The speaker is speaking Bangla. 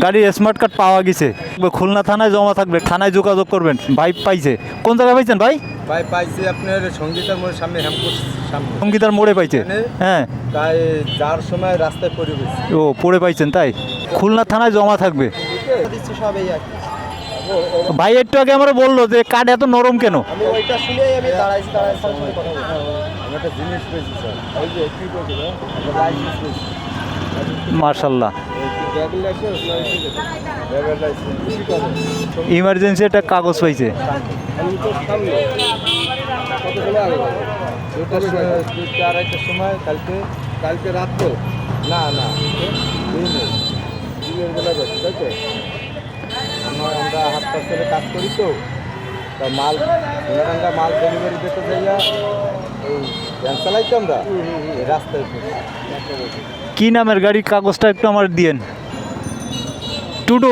গাড়ির স্মার্ট কার্ড পাওয়া গেছে, খুলনা থানায় জমা থাকবে, থানায় যোগাযোগ করবেন। ভাই পাইছে, কোন জায়গায় পাইছেন ভাই? ভাই পাইছি আপনার সঙ্গীতার মোড়ের সামনে হ্যামকোর সামনে। সঙ্গীতার মোড়ে পাইছে? হ্যাঁ, তাই যার সময় রাস্তায় পড়ে গেছে। ও পড়ে পাইছেন তাই? খুলনা থানায় জমা থাকবে। দিচ্ছি সব এই আর কি। ভাই একটু আগে আমরা বললো যে কার্ড এত নরম কেন? আমি ওইটা শুনেই আমি দাঁড়াইছি কথা বলছি। আমি একটা জিনিস পেয়েছি স্যার, ওই যে কি বলছি না, একটা লাইসেন্স পেয়েছি। মার্শাল্লাহ, ড্রাইভিং লাইসেন্স ড্রাইভার লাইসেন্স কি করে ইমার্জেন্সি একটা কাগজ পাইছে। আমি তো সামনে কতগুলো আগে দুটো আড়াইটার সময় কালকে রাত্রে না দিনের বেলা যাচ্ছি তাই তো। আমরা হাত পাশে কাজ করি তো, তা মাল ডেলিভারি দিতে যাইয়া ওই ভ্যান চালাই তো আমরা এই রাস্তায় কি নামের গাড়ি, কাগজটা একটু আমার দিয়েন। টুটু।